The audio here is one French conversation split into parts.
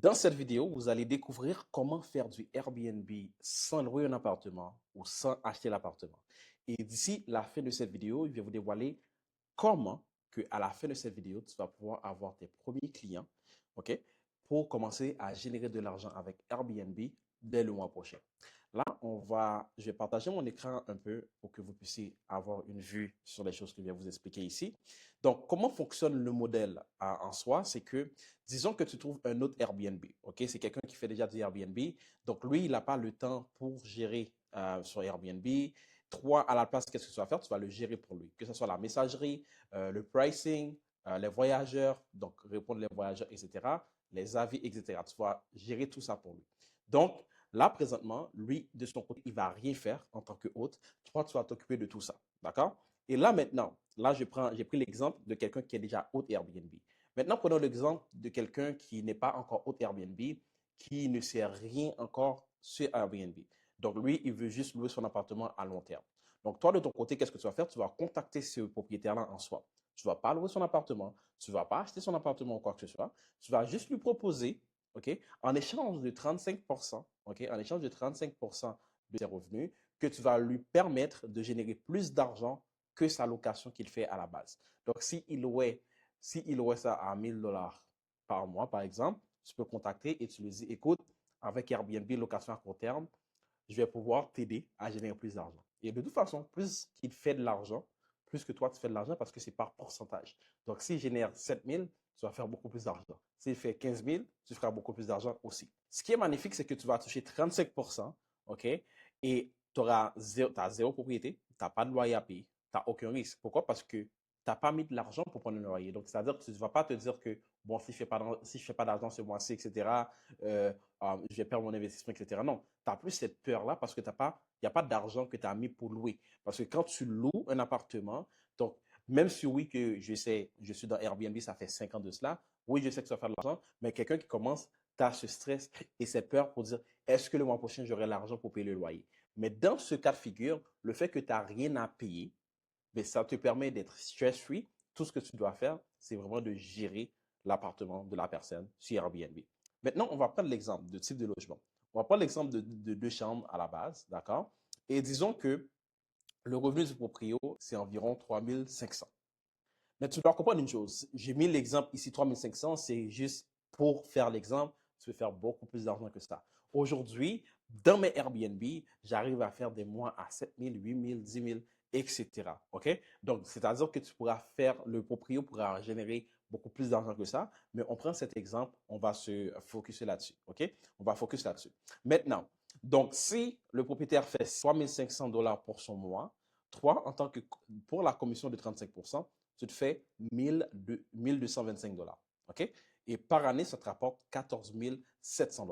Dans cette vidéo, vous allez découvrir comment faire du Airbnb sans louer un appartement ou sans acheter l'appartement. Et d'ici la fin de cette vidéo, je vais vous dévoiler comment à la fin de cette vidéo, tu vas pouvoir avoir tes premiers clients, OK, pour commencer à générer de l'argent avec Airbnb dès le mois prochain. Là, je vais partager mon écran un peu pour que vous puissiez avoir une vue sur les choses que je vais vous expliquer ici. Donc, comment fonctionne le modèle en soi? C'est que, disons que tu trouves un autre Airbnb, OK? C'est quelqu'un qui fait déjà du Airbnb. Donc, lui, il n'a pas le temps pour gérer sur Airbnb. Toi, à la place, qu'est-ce que tu vas faire? Tu vas le gérer pour lui, que ce soit la messagerie, le pricing, les voyageurs, donc répondre les voyageurs, etc., les avis, etc. Tu vas gérer tout ça pour lui. Donc, là, présentement, lui, de son côté, il ne va rien faire en tant que hôte. Toi, tu vas t'occuper de tout ça. D'accord? Et là, maintenant, là, j'ai pris l'exemple de quelqu'un qui est déjà hôte Airbnb. Maintenant, prenons l'exemple de quelqu'un qui n'est pas encore hôte Airbnb, qui ne sait rien encore sur Airbnb. Donc, lui, il veut juste louer son appartement à long terme. Donc, toi, de ton côté, qu'est-ce que tu vas faire? Tu vas contacter ce propriétaire-là en soi. Tu ne vas pas louer son appartement, tu ne vas pas acheter son appartement ou quoi que ce soit. Tu vas juste lui proposer, OK, en échange de 35%, OK, en échange de 35% de ses revenus, que tu vas lui permettre de générer plus d'argent que sa location qu'il fait à la base. Donc, s'il louait ça à 1000 $ par mois, par exemple, tu peux contacter et tu lui dis, écoute, avec Airbnb, location à court terme, je vais pouvoir t'aider à générer plus d'argent. Et de toute façon, plus qu'il fait de l'argent, plus que toi, tu fais de l'argent parce que c'est par pourcentage. Donc, s'il génère 7000, tu vas faire beaucoup plus d'argent. S'il fait 15 000, tu feras beaucoup plus d'argent aussi. Ce qui est magnifique, c'est que tu vas toucher 35%, OK? Et tu as zéro propriété, tu n'as pas de loyer à payer, tu n'as aucun risque. Pourquoi? Parce que tu n'as pas mis de l'argent pour prendre un loyer. Donc, c'est-à-dire que tu ne vas pas te dire que, bon, si je ne fais pas d'argent ce mois-ci, etc., je vais perdre mon investissement, etc. Non, tu n'as plus cette peur-là parce que il n'y a pas d'argent que tu as mis pour louer. Parce que quand tu loues un appartement, donc, même si oui, que je suis dans Airbnb, ça fait 5 ans de cela, oui, je sais que ça va faire de l'argent, mais quelqu'un qui commence, tu as ce stress et cette peur pour dire, est-ce que le mois prochain, j'aurai l'argent pour payer le loyer? Mais dans ce cas de figure, le fait que tu n'as rien à payer, ben, ça te permet d'être stress-free. Tout ce que tu dois faire, c'est vraiment de gérer l'appartement de la personne sur Airbnb. Maintenant, on va prendre l'exemple de type de logement. On va prendre l'exemple de 2 chambres à la base, d'accord? Et disons que le revenu du proprio, c'est environ 3500. Mais tu dois comprendre une chose. J'ai mis l'exemple ici, 3500, c'est juste pour faire l'exemple. Tu peux faire beaucoup plus d'argent que ça. Aujourd'hui, dans mes Airbnb, j'arrive à faire des mois à 7000, 8000, 10 000, etc. OK? Donc, c'est-à-dire que le proprio pourra générer beaucoup plus d'argent que ça. Mais on prend cet exemple, on va se focuser là-dessus. OK? On va focus là-dessus. Maintenant, donc, si le propriétaire fait 3500 $ pour son mois, toi, pour la commission de 35%, tu te fais 1225 $. OK? Et par année, ça te rapporte 14 700 $.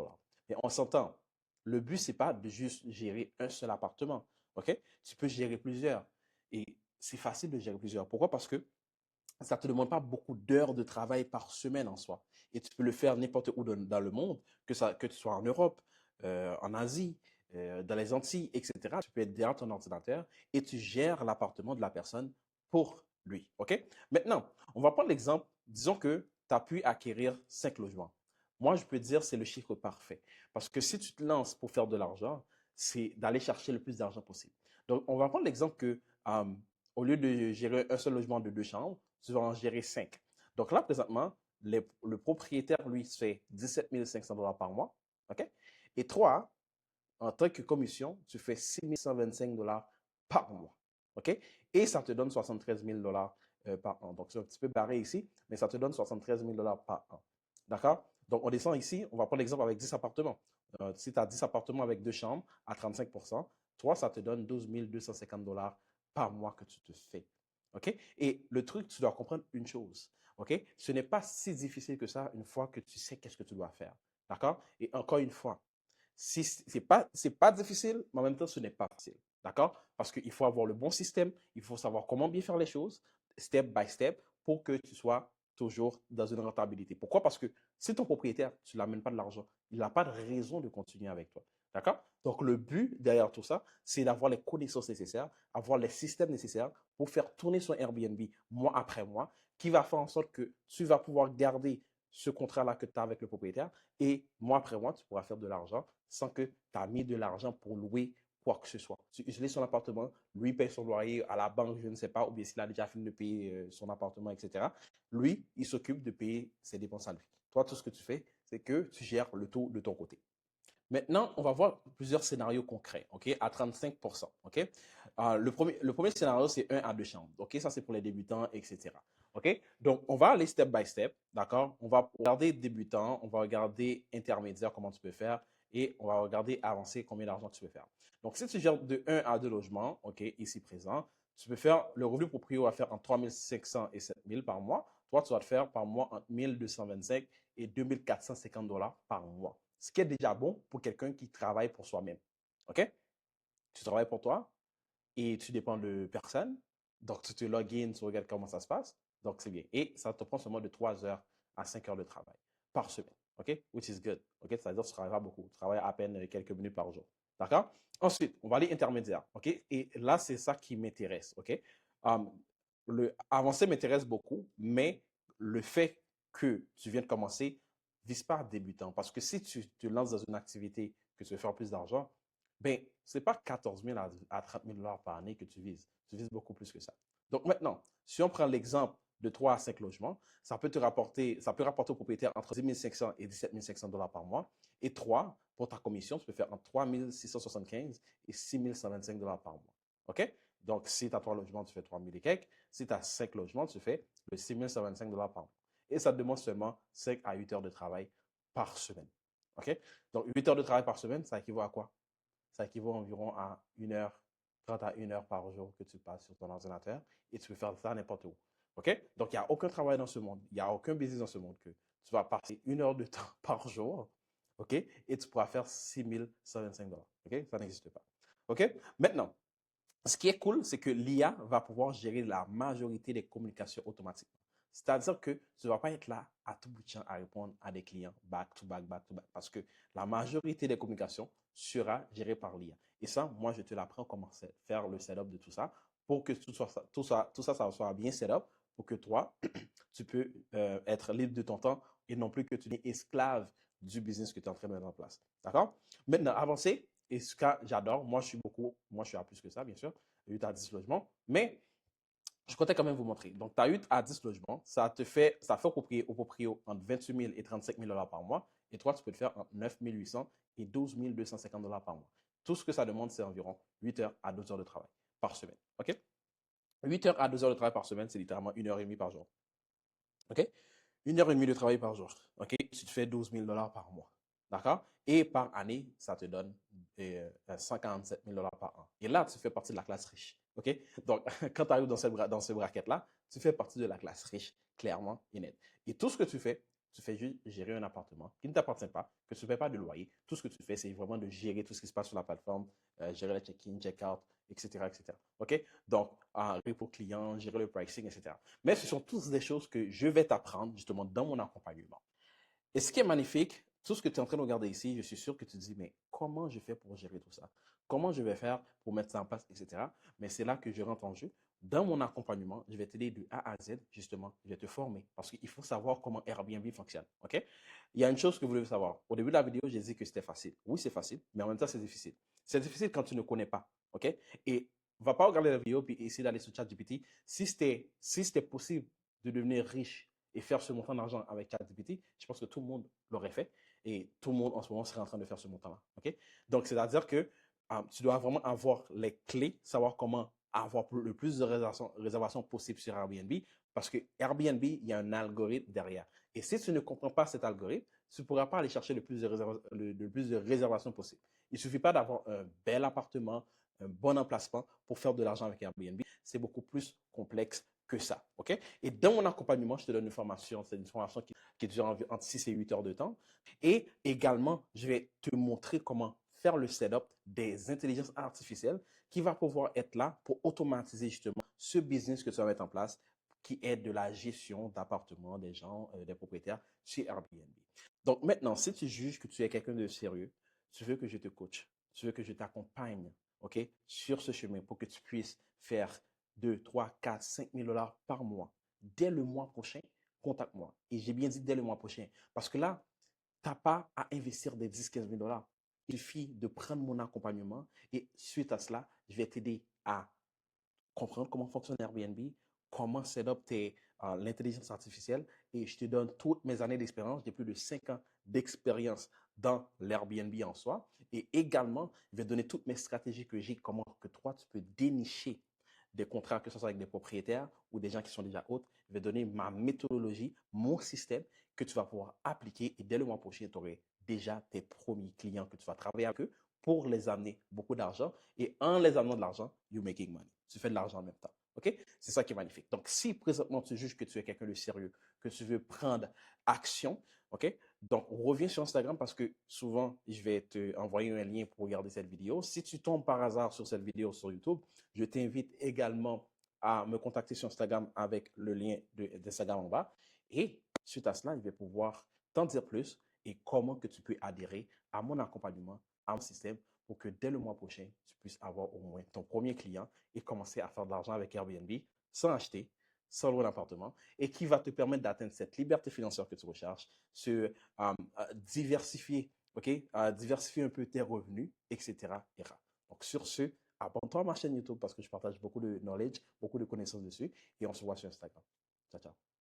Et on s'entend, le but, ce n'est pas de juste gérer un seul appartement. OK? Tu peux gérer plusieurs. Et c'est facile de gérer plusieurs. Pourquoi? Parce que ça ne te demande pas beaucoup d'heures de travail par semaine en soi. Et tu peux le faire n'importe où dans le monde, que tu sois en Europe, en Asie, dans les Antilles, etc. Tu peux être derrière ton ordinateur et tu gères l'appartement de la personne pour lui. OK? Maintenant, on va prendre l'exemple. Disons que tu as pu acquérir 5 logements. Moi, je peux dire c'est le chiffre parfait. Parce que si tu te lances pour faire de l'argent, c'est d'aller chercher le plus d'argent possible. Donc, on va prendre l'exemple que au lieu de gérer un seul logement de 2 chambres, tu vas en gérer 5. Donc là, présentement, le propriétaire, lui, se fait 17 500 $ par mois. OK? Et toi, en tant que commission, tu fais 6 125 $ par mois. OK? Et ça te donne 73 000 $ par an. Donc, c'est un petit peu barré ici, mais ça te donne 73 000 $ par an. D'accord? Donc, on descend ici, on va prendre l'exemple avec 10 appartements. Si tu as 10 appartements avec 2 chambres à 35%, toi, ça te donne 12 250 $ par mois que tu te fais. OK? Et le truc, tu dois comprendre une chose. OK? Ce n'est pas si difficile que ça une fois que tu sais qu'est-ce que tu dois faire. D'accord? Et encore une fois, si c'est pas difficile, mais en même temps, ce n'est pas facile. D'accord? Parce qu'il faut avoir le bon système, il faut savoir comment bien faire les choses, step by step, pour que tu sois toujours dans une rentabilité. Pourquoi? Parce que si ton propriétaire, tu ne l'amènes pas de l'argent, il n'a pas de raison de continuer avec toi. D'accord? Donc, le but derrière tout ça, c'est d'avoir les connaissances nécessaires, avoir les systèmes nécessaires pour faire tourner son Airbnb mois après mois, qui va faire en sorte que tu vas pouvoir garder ce contrat-là que tu as avec le propriétaire et mois après mois, tu pourras faire de l'argent sans que tu as mis de l'argent pour louer quoi que ce soit. Tu utilises son appartement, lui paye son loyer à la banque, je ne sais pas, ou bien s'il a déjà fini de payer son appartement, etc. Lui, il s'occupe de payer ses dépenses à lui. Toi, tout ce que tu fais, c'est que tu gères le tout de ton côté. Maintenant, on va voir plusieurs scénarios concrets, OK, à 35%, OK? Le premier scénario, c'est 1 à 2 chambres, OK? Ça, c'est pour les débutants, etc. OK? Donc, on va aller step by step, d'accord? On va regarder débutant, on va regarder intermédiaire, comment tu peux faire, et on va regarder avancé, combien d'argent tu peux faire. Donc, si tu gères de 1 à 2 logements, OK, ici présent, tu peux faire, le revenu proprio va faire entre 3 500 et 7 000 par mois. Toi, tu vas te faire par mois entre 1 225 et 2 450 $ par mois. Ce qui est déjà bon pour quelqu'un qui travaille pour soi-même. OK? Tu travailles pour toi et tu dépends de personne. Donc, tu te login, tu regardes comment ça se passe. Donc, c'est bien. Et ça te prend seulement de 3 heures à 5 heures de travail par semaine. OK? Which is good. OK? C'est-à-dire que tu ne travailles pas beaucoup. Tu travailles à peine quelques minutes par jour. D'accord? Ensuite, on va aller intermédiaire. OK? Et là, c'est ça qui m'intéresse. OK? Le avancé m'intéresse beaucoup, mais le fait que tu viens de commencer, vise pas débutant. Parce que si tu te lances dans une activité que tu veux faire plus d'argent, ben, ce n'est pas 14 000 à 30 000 $ par année que tu vises. Tu vises beaucoup plus que ça. Donc maintenant, si on prend l'exemple de 3 à 5 logements, ça peut rapporter au propriétaire entre 10 500 et 17 500 $ par mois. Et 3, pour ta commission, tu peux faire entre 3 675 et 6 125 $ par mois. OK? Donc, si tu as 3 logements, tu fais 3 000 et quelques. Si tu as 5 logements, tu fais le 6 125 $ par mois. Et ça te demande seulement 5 à 8 heures de travail par semaine. OK? Donc, 8 heures de travail par semaine, ça équivaut à quoi? Ça équivaut environ à 30 à 1 heure par jour que tu passes sur ton ordinateur et tu peux faire ça n'importe où. OK? Donc, il n'y a aucun travail dans ce monde, il n'y a aucun business dans ce monde que tu vas passer 1 heure de temps par jour, OK? Et tu pourras faire 6 125 $. OK? Ça n'existe pas. OK? Maintenant, ce qui est cool, c'est que l'IA va pouvoir gérer la majorité des communications automatiquement. C'est-à-dire que tu ne vas pas être là à tout bout de champ à répondre à des clients back to back, back to back, parce que la majorité des communications sera gérée par l'IA. Et ça, moi, je te l'apprends comment faire le setup de tout ça pour que ça soit bien setup pour que toi, tu peux être libre de ton temps et non plus que tu n'es esclave du business que tu es en train de mettre en place. D'accord? Maintenant, avancer, et ce que j'adore, moi je suis à plus que ça, bien sûr, 8 à 10 logements, mais je comptais quand même vous montrer. Donc, tu as 8 à 10 logements, ça fait au proprio entre 28 000 et 35 000 $ par mois, et toi, tu peux le faire entre 9 800 et 12 250 $ par mois. Tout ce que ça demande, c'est environ 8 heures à 2 heures de travail par semaine. OK? 8 heures à 2 heures de travail par semaine, c'est littéralement 1 h 30 par jour. OK? 1 h 30 de travail par jour. OK? Tu te fais 12 000 $ par mois. D'accord? Et par année, ça te donne 147 000 $ par an. Et là, tu fais partie de la classe riche. OK? Donc, quand tu arrives dans ce bracket-là, tu fais partie de la classe riche, clairement et net. Et tout ce que tu fais juste gérer un appartement qui ne t'appartient pas, que tu ne paies pas de loyer. Tout ce que tu fais, c'est vraiment de gérer tout ce qui se passe sur la plateforme, gérer le check-in, check-out, etc., etc. OK? Donc, repos client, gérer le pricing, etc. Mais ce sont tous des choses que je vais t'apprendre justement dans mon accompagnement. Et ce qui est magnifique, tout ce que tu es en train de regarder ici, je suis sûr que tu te dis, mais comment je fais pour gérer tout ça? Comment je vais faire pour mettre ça en place, etc. Mais c'est là que je rentre en jeu. Dans mon accompagnement, je vais t'aider de A à Z, justement, je vais te former parce qu'il faut savoir comment Airbnb fonctionne. OK? Il y a une chose que vous devez savoir. Au début de la vidéo, j'ai dit que c'était facile. Oui, c'est facile, mais en même temps, c'est difficile. C'est difficile quand tu ne connais pas. OK? Et ne va pas regarder la vidéo et essayer d'aller sur ChatGPT. Si c'était possible de devenir riche et faire ce montant d'argent avec ChatGPT, je pense que tout le monde l'aurait fait et tout le monde en ce moment serait en train de faire ce montant-là. OK? Donc, c'est-à-dire que tu dois vraiment avoir les clés, savoir comment avoir le plus de réservations possibles sur Airbnb parce que Airbnb, il y a un algorithme derrière. Et si tu ne comprends pas cet algorithme, tu ne pourras pas aller chercher le plus de réservations possibles. Il ne suffit pas d'avoir un bel appartement, un bon emplacement pour faire de l'argent avec Airbnb. C'est beaucoup plus complexe que ça. OK? Et dans mon accompagnement, je te donne une formation. C'est une formation qui dure entre 6 et 8 heures de temps. Et également, je vais te montrer comment faire le setup des intelligences artificielles qui va pouvoir être là pour automatiser justement ce business que tu vas mettre en place qui est de la gestion d'appartements des gens, des propriétaires chez Airbnb. Donc maintenant, si tu juges que tu es quelqu'un de sérieux, tu veux que je te coach, tu veux que je t'accompagne, OK, sur ce chemin pour que tu puisses faire 2, 3, 4, 5 000 $ par mois dès le mois prochain, contacte-moi. Et j'ai bien dit dès le mois prochain. Parce que là, tu n'as pas à investir des 10-15 000 $. Il suffit de prendre mon accompagnement et suite à cela, je vais t'aider à comprendre comment fonctionne Airbnb, comment setup l'intelligence artificielle et je te donne toutes mes années d'expérience. J'ai plus de 5 ans d'expérience dans l'Airbnb en soi et également, je vais donner toutes mes stratégies que j'ai, comment que toi, tu peux dénicher des contrats, que ce soit avec des propriétaires ou des gens qui sont déjà hôtes. Je vais donner ma méthodologie, mon système que tu vas pouvoir appliquer et dès le mois prochain, tu auras déjà tes premiers clients que tu vas travailler avec eux pour les amener beaucoup d'argent et en les amenant de l'argent, you're making money. Tu fais de l'argent en même temps. OK? C'est ça qui est magnifique. Donc, si présentement tu juges que tu es quelqu'un de sérieux, que tu veux prendre action, OK? Donc, reviens sur Instagram parce que souvent, je vais te envoyer un lien pour regarder cette vidéo. Si tu tombes par hasard sur cette vidéo sur YouTube, je t'invite également à me contacter sur Instagram avec le lien d'Instagram en bas. Et suite à cela, je vais pouvoir t'en dire plus et comment que tu peux adhérer à mon accompagnement, à mon système pour que dès le mois prochain, tu puisses avoir au moins ton premier client et commencer à faire de l'argent avec Airbnb sans acheter, sans louer un appartement et qui va te permettre d'atteindre cette liberté financière que tu recherches, diversifier, OK? Diversifier un peu tes revenus, etc. Donc, sur ce, abonne-toi à ma chaîne YouTube parce que je partage beaucoup de knowledge, beaucoup de connaissances dessus et on se voit sur Instagram. Ciao, ciao.